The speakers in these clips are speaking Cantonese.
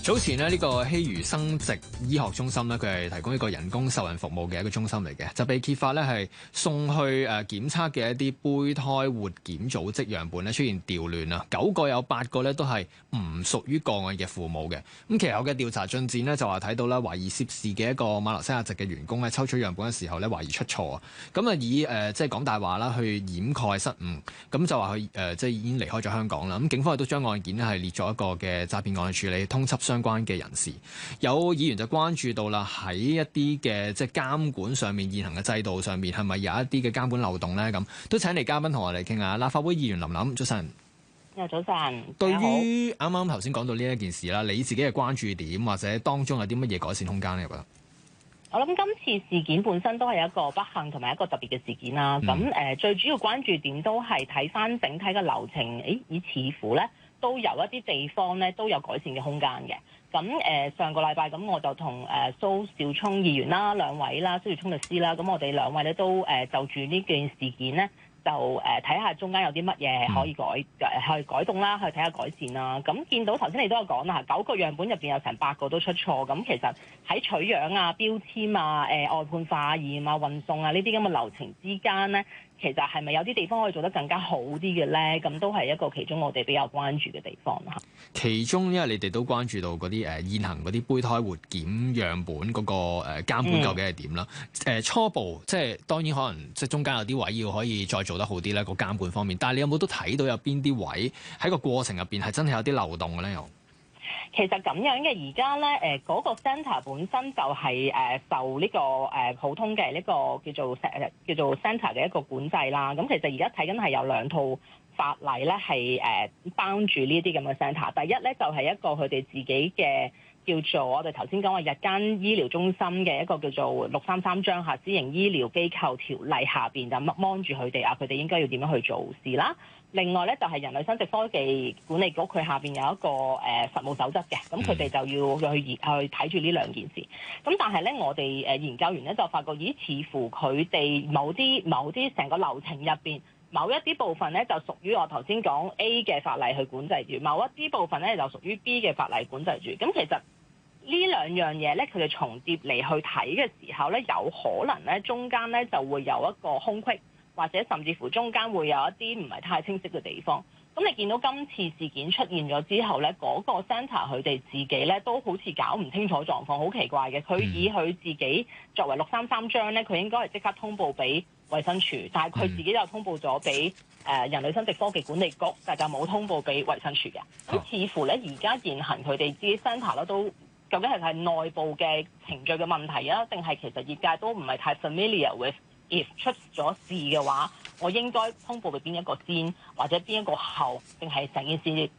早前呢個希餘生殖醫學中心咧，佢係提供一個人工受孕服務嘅一個中心嚟嘅，就被揭發咧係送去檢測嘅一啲胚胎活檢組織樣本咧出現調亂啊，9個有8個咧都係唔屬於個案嘅父母嘅。咁其後嘅調查進展呢，就話睇到咧懷疑涉事嘅一個馬來西亞籍嘅員工咧抽取樣本嘅時候咧懷疑出錯啊，咁啊以即係講大話啦去掩蓋失誤，咁就話佢即係已經離開咗香港啦。咁警方亦都將案件咧係列咗一個嘅詐騙案去處理，通緝相關嘅人士。有議員就關注到啦，喺一啲嘅即係監管上面，現行嘅制度上面係咪有一啲嘅監管漏洞咧？咁都請嚟嘉賓同我哋傾下。立法會議員林琳，早晨。早晨。對於啱啱頭先講到呢一件事啦，你自己嘅關注點或者當中有啲乜嘢改善空間咧？我覺得我諗今次事件本身都係一個不幸同埋一個特別嘅事件啦。咁最主要關注點都係睇翻整體嘅流程，似乎咧都有一啲地方咧都有改善嘅空間嘅。咁上個禮拜咁我就同蘇兆聰議員啦、兩位啦、蘇兆聰律師啦，咁我哋兩位咧都就住呢件事件咧，就睇下中間有啲乜嘢可以去改動啦，去睇下改善啦。咁見到頭先你都有講啦，9個樣本入邊有成8個都出錯。咁其實喺取樣啊、標籤啊、外判化驗啊、運送啊呢啲咁嘅流程之間咧，其實係咪有啲地方可以做得更加好啲嘅咧？咁都係一個其中我哋比較關注嘅地方啦。其中因為你哋都關注到嗰啲現行嗰啲胚胎活檢樣本嗰個監管究竟係點啦？初步即係當然可能即係中間有啲位要可以再做得好啲咧，個監管方面。但係你有冇都睇到有邊啲位喺個過程入邊係真係有啲漏洞嘅咧？又其實咁樣嘅，而家咧嗰個 centre 本身就係受呢個普通嘅呢個叫做 centre 嘅一個管制啦。咁其實而家睇緊係有2套法例咧係包住呢啲咁嘅 centre。第一咧就係一個佢哋自己嘅叫做我哋頭先講話日間醫療中心嘅一個叫做633章私營醫療機構條例下邊就幫住佢哋啊，佢哋應該要點樣去做事啦。另外咧就係人類生殖科技管理局佢下邊有一個實務守則嘅，咁佢哋就要去睇住呢2件事。咁但係咧我哋研究員咧就發覺，似乎佢哋某啲成個流程入邊，某一啲部分咧就屬於我頭先講 A 嘅法例去管制住，某一啲部分咧就屬於 B 嘅法例管制住。咁其實呢2樣嘢咧，佢哋重疊嚟去睇嘅時候咧，有可能咧中間咧就會有一個空隙，或者甚至乎中間會有一啲唔係太清晰嘅地方。咁你見到今次事件出現咗之後咧，嗰個 centre 佢哋自己咧都好似搞唔清楚狀況，好奇怪嘅。佢以佢自己作為633章咧，佢應該係即刻通報俾衛生署，但係佢自己又通報咗俾人類生殖科技管理局，但就冇通報俾衛生署嘅。咁似乎咧而家現行佢哋自己 centre 咧都究竟係內部嘅程序嘅問題啊，定係其實業界都唔係太 familiar with if 出咗事嘅話，我應該通報俾邊一個先，或者邊一個後，定係成件事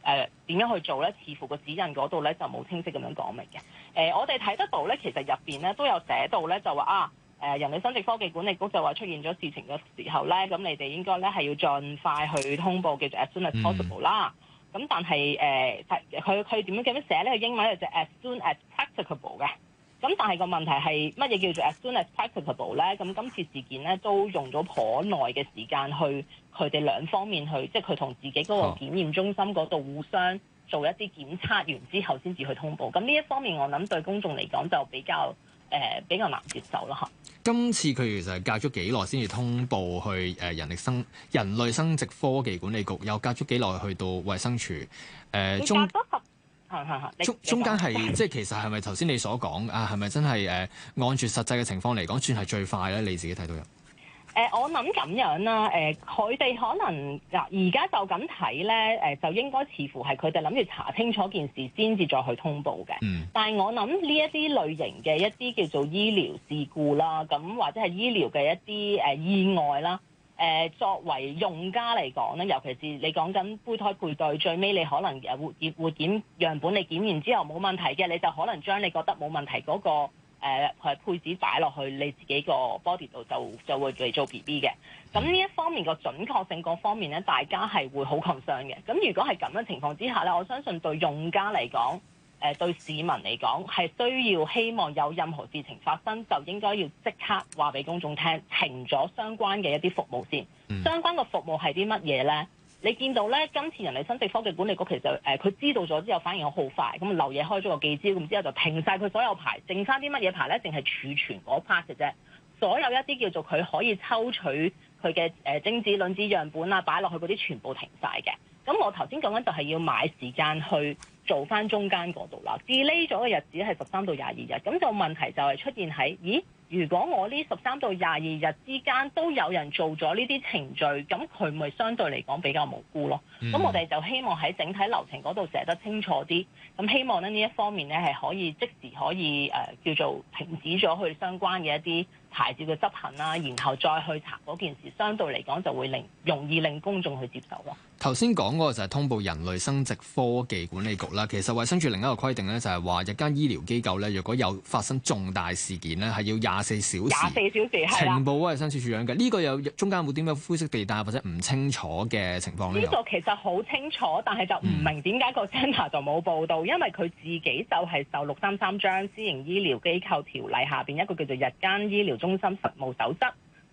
點樣去做咧？似乎個指引嗰度咧就冇清晰咁樣講明嘅。我哋睇得到咧，其實入邊咧都有寫到咧，就話人類生殖科技管理局就話出現咗事情嘅時候咧，咁你哋應該咧係要盡快去通報，叫做 as soon as possible 啦。咁但係佢點樣寫咧？佢英文就 as soon as practicable 嘅。咁但係個問題係乜嘢叫做 as soon as practicable 咧？咁今次事件咧都用咗頗耐嘅時間去佢哋兩方面去，即係佢同自己嗰個檢驗中心嗰度互相做一啲檢測完之後先至去通報。咁呢一方面我諗對公眾嚟講就比較難接受啦嚇。今次佢其實係隔咗幾耐先至通報去人類生殖科技管理局，又隔咗幾耐去到衛生署中間係即係其實係咪頭先你所講啊？係咪真係按住實際嘅情況嚟講，算係最快咧？你自己睇到有？我諗咁樣啦，佢哋可能而家就咁睇咧，就應該似乎係佢哋諗住查清楚件事先至再去通報嘅。但係我諗呢一啲類型嘅一啲叫做醫療事故啦，咁或者係醫療嘅一啲意外啦。作為用家嚟講咧，尤其是你講緊胚胎配對，最尾你可能活檢樣本你檢完之後冇問題嘅，你就可能將你覺得冇問題嗰個配子擺落去你自己個 body 度就會嚟做 BB 嘅。咁呢一方面個準確性各方面咧，大家係會好 concern 嘅。咁如果係咁嘅情況之下咧，我相信對用家嚟講，對市民嚟講係需要希望有任何事情發生，就應該要即刻話俾公眾聽，停咗相關嘅一啲服務先。相關嘅服務係啲乜嘢咧？你見到咧，今次人類生殖科技管理局其實佢知道咗之後反應好快，咁漏夜開咗個記招，咁之後就停晒佢所有牌，剩翻啲乜嘢牌咧？淨係儲存嗰 part 嘅啫。所有一啲叫做佢可以抽取佢嘅精子卵子樣本啊，擺落去嗰啲全部停晒嘅。咁我頭先講緊就係要買時間去做翻中間嗰度啦。delay 咗嘅日子係13到22日，咁就問題就係出現喺如果我呢13到22日之間都有人做咗呢啲程序，咁佢咪相對嚟講比較無辜咯。咁我哋就希望喺整體流程嗰度寫得清楚啲，咁希望咧呢一方面咧係可以即時可以叫做停止咗佢相關嘅一啲牌照嘅執行啦，然後再去查嗰件事，相對嚟講就會容易令公眾去接受咯。頭先講嗰個就係通報人類生殖科技管理局啦。其實衛生署另一個規定咧就係話，日間醫療機構咧，若果有發生重大事件咧，係要24小時情報衛生署署長嘅。呢個有中間有冇啲咩灰色地帶或者唔清楚嘅情況呢？呢個其實好清楚，但係就唔明點解個 centre 就冇報道，因為佢自己就係受633章私營醫療機構條例下邊一個叫做日間醫療中心實務守則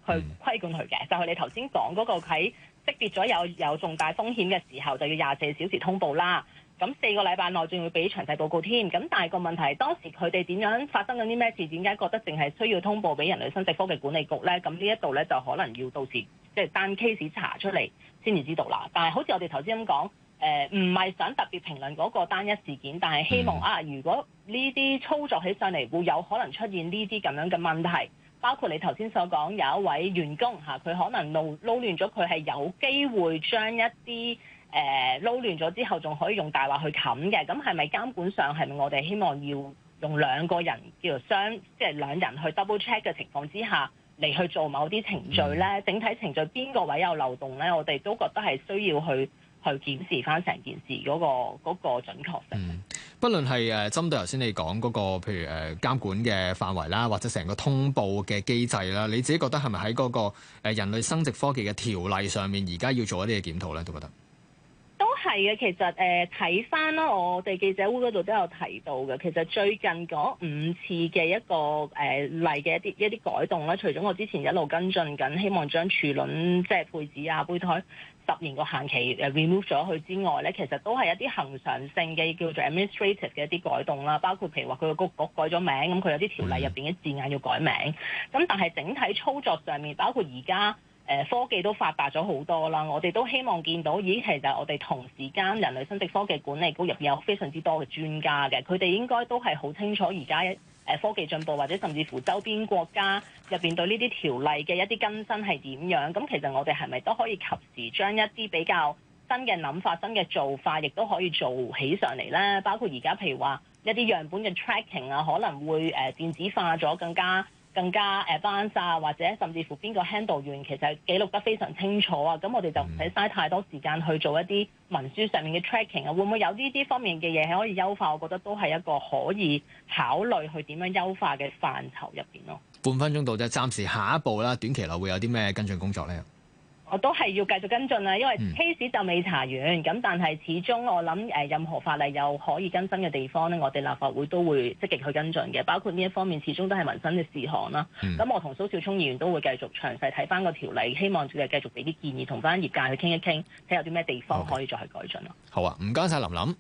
去規管佢嘅，就係你頭先講嗰個喺識別咗有重大風險嘅時候，就要24小時通報啦。咁4個禮拜內仲要俾詳細報告添。咁但係個問題，當時佢哋點樣發生緊啲咩事？點解覺得淨係需要通報俾人類生殖科技管理局呢？咁呢一度呢，就可能要到時即係單 case 查出嚟先至知道啦。但係好似我哋頭先咁講，唔係想特別評論嗰個單一事件，但係希望如果呢啲操作起上嚟會有可能出現呢啲咁樣嘅問題。包括你頭先所講有一位員工佢可能撈亂咗，佢係有機會將一啲撈亂咗之後，仲可以用大話去冚嘅。咁係咪監管上係咪我哋希望要用兩個人叫做即係兩人去 double check 嘅情況之下嚟去做某啲程序咧？整體程序邊個位有漏洞咧？我哋都覺得係需要去檢視翻成件事嗰個準確性。不論係針對頭先你講嗰個譬如監管嘅範圍啦，或者成個通報嘅機制啦，你自己覺得係咪喺嗰個人類生殖科技嘅條例上面，而家要做一啲嘅檢討咧？都覺得都係嘅。其實睇翻啦，我哋記者會嗰度都有提到嘅。其實最近嗰5次嘅一個例嘅一啲改動啦，除咗我之前一路跟進緊，希望將處卵即係配子啊、胚胎10年個限期remove 咗佢之外咧，其實都係一啲恆常性嘅叫做 administrative 嘅一啲改動啦，包括譬如話佢個局改咗名，咁佢有啲條例入邊嘅字眼要改名，咁但係整體操作上面，包括而家科技都發達咗好多啦，我哋都希望見到，其實我哋同時間人類生殖科技管理局入邊有非常之多嘅專家嘅，佢哋應該都係好清楚而家科技進步或者甚至乎周邊國家入邊對呢啲條例嘅一啲更新係點樣？咁其實我哋係咪都可以及時將一啲比較新嘅諗法、新嘅做法，亦都可以做起上嚟咧？包括而家譬如話一啲樣本嘅 tracking 啊，可能會電子化咗，更加 advanced 啊，或者甚至乎邊個 handle 完，其實記錄得非常清楚啊。咁我哋就唔使嘥太多時間去做一啲文書上面嘅 tracking 啊。會唔會有呢啲方面嘅嘢係可以優化？我覺得都係一個可以考慮去點樣優化嘅範疇入邊咯。半分鐘到啫，暫時下一步啦，短期內會有啲咩跟進工作咧？我都係要繼續跟進啦，因為 case 就未查完，咁但係始終我諗任何法例有可以更新嘅地方咧，我哋立法會都會積極去跟進嘅，包括呢一方面始終都係民生嘅事項啦。咁我同蘇少聰議員都會繼續詳細睇翻個條例，希望佢繼續俾啲建議，同翻業界去傾一傾，睇有啲咩地方可以再去改進咯。好啊，唔該晒林琳。